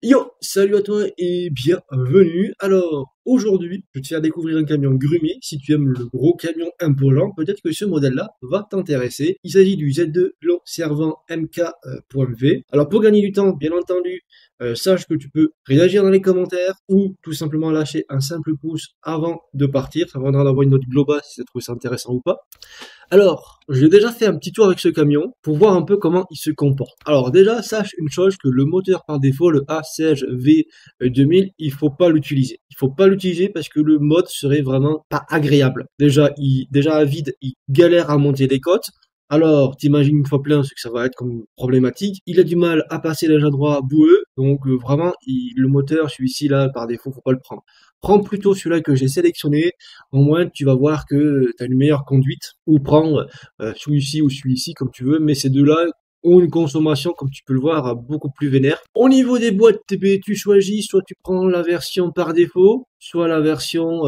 Yo, salut à toi et bienvenue. Alors, aujourd'hui, je vais te faire découvrir un camion Grumier. Si tu aimes le gros camion imposant, peut-être que ce modèle-là va t'intéresser. Il s'agit du Z2 Long Servant MK.V. Alors, pour gagner du temps, bien entendu, sache que tu peux réagir dans les commentaires ou tout simplement lâcher un simple pouce avant de partir. Ça va d'avoir une note globale si tu trouves ça intéressant ou pas. Alors, j'ai déjà fait un petit tour avec ce camion pour voir un peu comment il se comporte. Alors déjà, sache une chose que le moteur par défaut, le A16 V2000, il faut pas l'utiliser. Il faut pas l'utiliser parce que le mode serait vraiment pas agréable. Déjà à vide, il galère à monter des côtes. Alors, t'imagines une fois plein ce que ça va être comme problématique. Il a du mal à passer l'âge à droit boueux, donc vraiment, le moteur, celui-ci là, par défaut, faut pas le prendre. Prends plutôt celui-là que j'ai sélectionné, au moins tu vas voir que tu as une meilleure conduite, ou prends celui-ci ou celui-ci comme tu veux, mais ces deux-là ont une consommation, comme tu peux le voir, beaucoup plus vénère. Au niveau des boîtes TP, tu choisis, soit tu prends la version par défaut, soit la version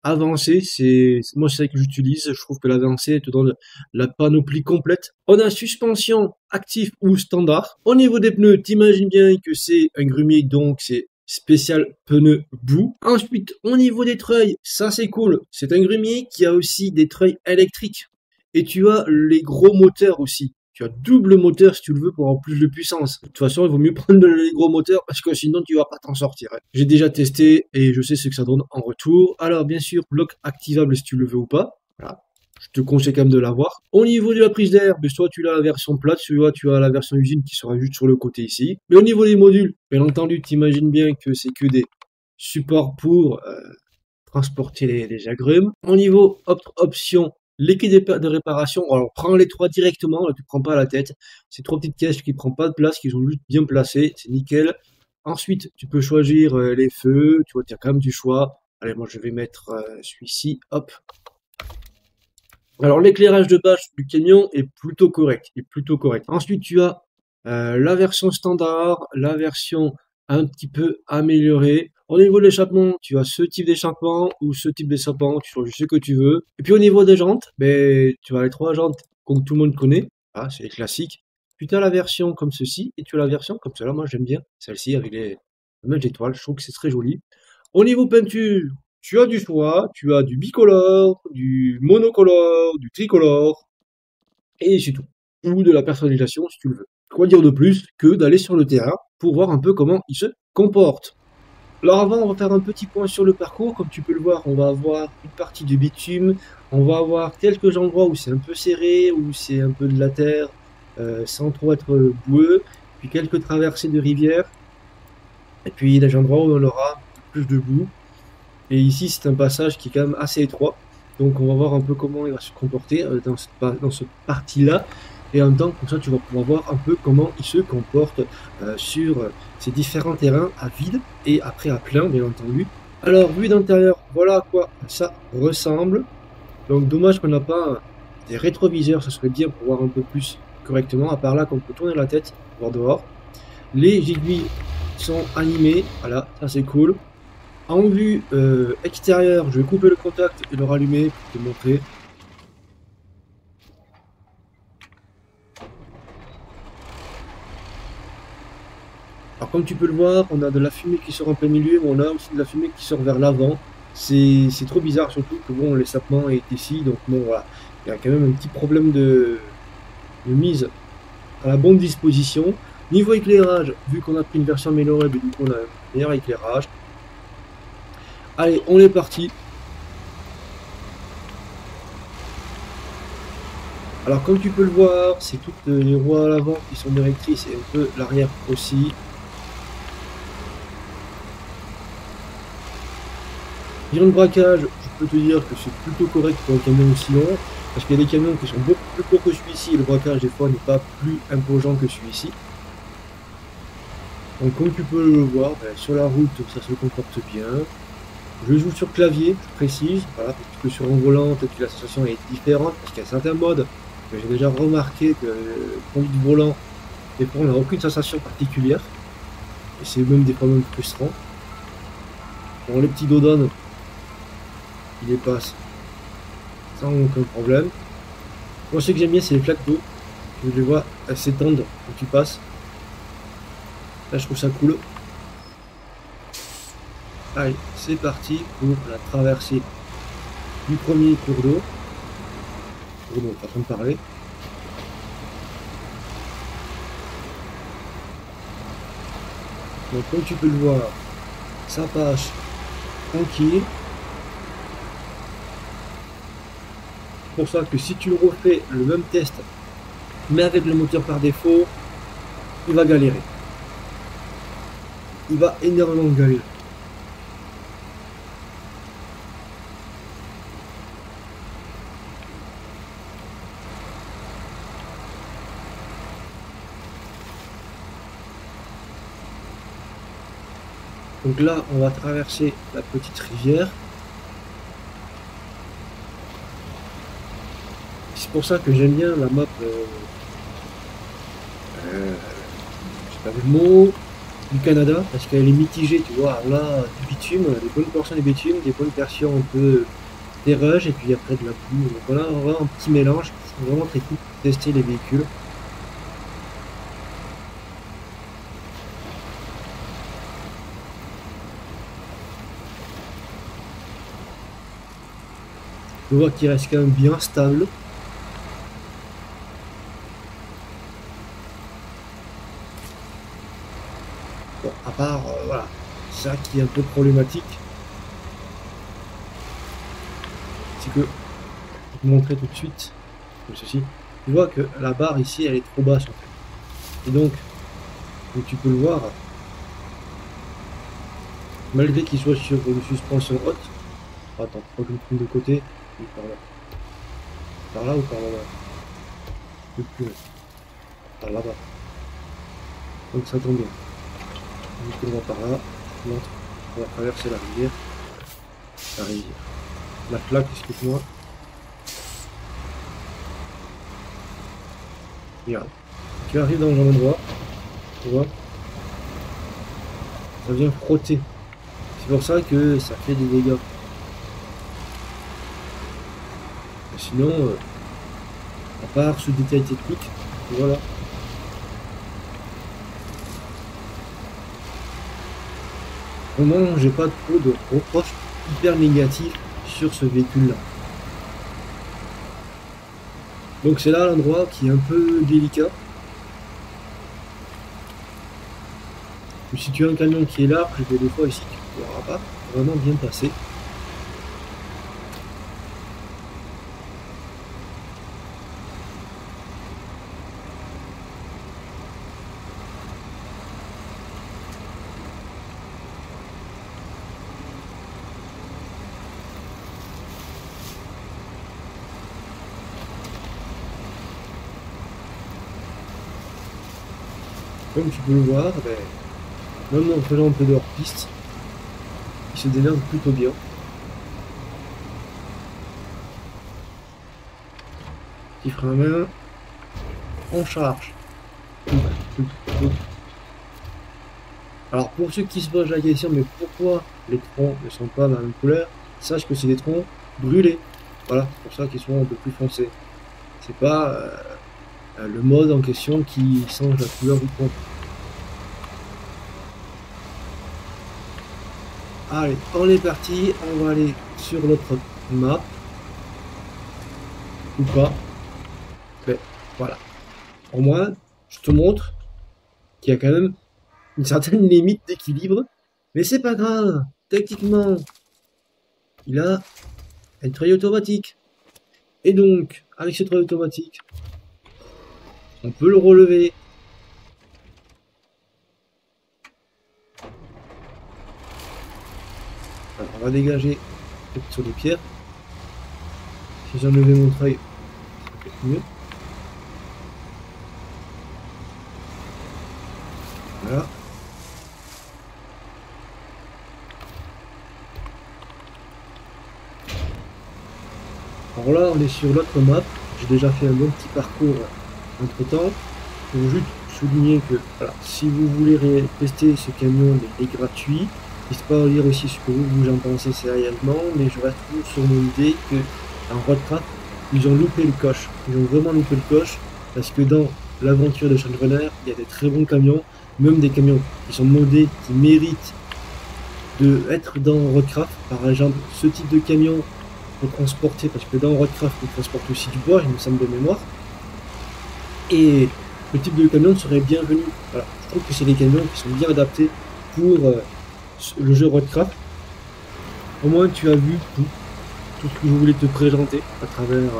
avancée. Moi c'est ça que j'utilise, je trouve que l'avancée te donne la panoplie complète. On a suspension active ou standard. Au niveau des pneus, t'imagines bien que c'est un grumier, donc c'est spécial pneu boue. Ensuite, au niveau des treuils, ça c'est cool. C'est un grumier qui a aussi des treuils électriques. Et tu as les gros moteurs aussi. Tu as double moteur si tu le veux pour avoir plus de puissance. De toute façon, il vaut mieux prendre les gros moteurs parce que sinon tu vas pas t'en sortir. J'ai déjà testé et je sais ce que ça donne en retour. Alors bien sûr, bloc activable si tu le veux ou pas. Voilà. Je te conseille quand même de l'avoir. Au niveau de la prise d'air, soit tu as la version plate, soit tu as la version usine qui sera juste sur le côté ici. Mais au niveau des modules, bien entendu, tu imagines bien que c'est que des supports pour transporter les agrumes. Au niveau option, l'équipe de réparation, alors prends les trois directement, là, tu prends pas la tête. C'est trois petites caisses qui prennent pas de place, qui sont juste bien placées, c'est nickel. Ensuite, tu peux choisir les feux, tu vois, tu as quand même du choix. Allez, moi je vais mettre celui-ci, hop. Alors l'éclairage de base du camion est plutôt correct, Ensuite, tu as la version standard, la version un petit peu améliorée. Au niveau de l'échappement, tu as ce type d'échappement ou ce type d'échappement, tu choisis ce que tu veux. Et puis au niveau des jantes, ben, tu as les trois jantes que tout le monde connaît, ah, c'est les classiques. Puis tu as la version comme ceci et tu as la version comme cela. Moi j'aime bien celle-ci avec les mêmes étoiles, je trouve que c'est très joli. Au niveau peinture, tu as du choix, tu as du bicolore, du monocolore, du tricolore, et c'est tout. Ou de la personnalisation si tu le veux. Quoi dire de plus que d'aller sur le terrain pour voir un peu comment il se comporte. Alors avant, on va faire un petit point sur le parcours. Comme tu peux le voir, on va avoir une partie de bitume, on va avoir quelques endroits où c'est un peu serré, où c'est un peu de la terre, sans trop être boueux, puis quelques traversées de rivière, et puis des endroits où on aura plus de boue. Et ici, c'est un passage qui est quand même assez étroit. Donc, on va voir un peu comment il va se comporter dans cette partie-là. Et en même temps, comme ça, tu vas pouvoir voir un peu comment il se comporte sur ces différents terrains à vide et après à plein, bien entendu. Alors, vue d'intérieur, voilà à quoi ça ressemble. Donc, dommage qu'on n'a pas des rétroviseurs, ça serait bien pour voir un peu plus correctement. À part là, qu'on peut tourner la tête, voir dehors. Les aiguilles sont animées, voilà, ça c'est cool. En vue extérieure, je vais couper le contact et le rallumer pour te montrer. Alors comme tu peux le voir, on a de la fumée qui sort en plein milieu, mais on a aussi de la fumée qui sort vers l'avant. C'est trop bizarre, surtout que bon, l'échappement est ici, donc bon voilà. Il y a quand même un petit problème de mise à la bonne disposition. Niveau éclairage, vu qu'on a pris une version améliorée, mais du coup on a un meilleur éclairage. Allez, on est parti. Alors comme tu peux le voir, c'est toutes les roues à l'avant qui sont directrices et un peu l'arrière aussi. Dire le braquage, je peux te dire que c'est plutôt correct pour un camion aussi long, parce qu'il y a des camions qui sont beaucoup plus courts que celui-ci et le braquage des fois n'est pas plus imposant que celui-ci. Donc comme tu peux le voir, ben, sur la route ça se comporte bien. Je joue sur clavier, je précise, voilà, parce que sur un volant, peut-être que la sensation est différente, parce qu'il y a certains modes que j'ai déjà remarqué que conduite du volant, des fois on n'a aucune sensation particulière, et c'est même des fois même frustrant. Bon, les petits dodons, ils les passent sans aucun problème. Moi, ce que j'aime bien, c'est les flaques d'eau. Je les vois, elles s'étendent quand tu passes. Là, je trouve ça cool. Allez, c'est parti pour la traversée du premier cours d'eau. Cours d'eau, façon de parler. Donc comme tu peux le voir, ça passe tranquille. C'est pour ça que si tu refais le même test, mais avec le moteur par défaut, il va galérer. Il va énormément galérer. Donc là, on va traverser la petite rivière. C'est pour ça que j'aime bien la map. Je sais pas le mot. Du Canada, parce qu'elle est mitigée, tu vois. Alors là, du bitume, des bonnes portions de bitume, des bonnes portions un peu terreuses, et puis après de la boue. Donc voilà, on va un petit mélange. C'est vraiment très cool pour tester les véhicules. Je vois qu'il reste quand même bien stable. Bon, à part, voilà, ça qui est un peu problématique, c'est que, je vais te montrer tout de suite, comme ceci, tu vois que la barre ici, elle est trop basse en fait. Et donc, comme tu peux le voir, malgré qu'il soit sur une suspension haute, attends, faut que je me prenne de côté, oui, par là. Par là ou par là-bas? Plus, par là-bas. Donc ça tombe bien. On va par là, on va traverser la rivière. La rivière. La flaque, excuse-moi. Regarde. Tu arrives dans un endroit, tu vois, ça vient frotter. C'est pour ça que ça fait des dégâts. Et sinon, à part ce détail technique, voilà. Vraiment, j'ai pas trop de reproches hyper négatifs sur ce véhicule-là. Donc c'est là l'endroit qui est un peu délicat. Si tu as un camion qui est large, des fois ici tu ne pourras pas vraiment bien passer. Comme tu peux le voir, même en faisant un peu de hors-piste, il se démerde plutôt bien. Petit frein à main, on charge. Alors pour ceux qui se posent la question, mais pourquoi les troncs ne sont pas dans la même couleur, sache que c'est des troncs brûlés. Voilà, c'est pour ça qu'ils sont un peu plus foncés. C'est pas le mode en question qui change la couleur du tronc. Allez, on est parti, on va aller sur l'autre map. Ou pas. Mais voilà. Au moins, je te montre qu'il y a quand même une certaine limite d'équilibre. Mais c'est pas grave. Techniquement, il a un treuil automatique. Et donc, avec ce treuil automatique, on peut le relever. Alors, on va dégager sur les pierres. Si j'enlevais mon treuil, ça fait mieux. Voilà. Alors là, on est sur l'autre map. J'ai déjà fait un bon petit parcours entre temps. Pour juste souligner que voilà, si vous voulez tester ce camion, il est gratuit. N'hésitez pas à lire aussi ce que vous en pensez sérieusement, mais je reste toujours sur mon idée que en Roadcraft, ils ont loupé le coche. Ils ont vraiment loupé le coche parce que dans l'aventure de Chandrunner, il y a des très bons camions, même des camions qui sont modés, qui méritent de être dans Roadcraft. Par exemple, ce type de camion pour transporter, parce que dans Roadcraft, on transporte aussi du bois, il me semble de mémoire. Et le type de camion serait bienvenu. Voilà. Je trouve que c'est des camions qui sont bien adaptés pour le jeu Roadcraft. Au moins, tu as vu tout ce que je voulais te présenter à travers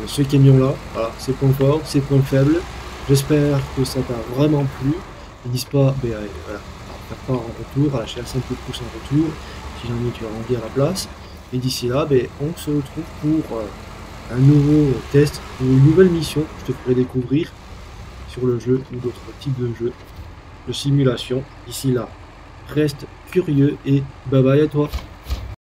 ce camion-là. Voilà, ses points forts, ses points faibles. J'espère que ça t'a vraiment plu. N'hésite pas voilà, à faire part en retour, à lâcher un simple pouce en retour, si jamais tu as envie à la place. Et d'ici là, on se retrouve pour un nouveau test ou une nouvelle mission que je te ferai découvrir sur le jeu ou d'autres types de jeux de simulation. D'ici là, reste curieux et bye bye à toi.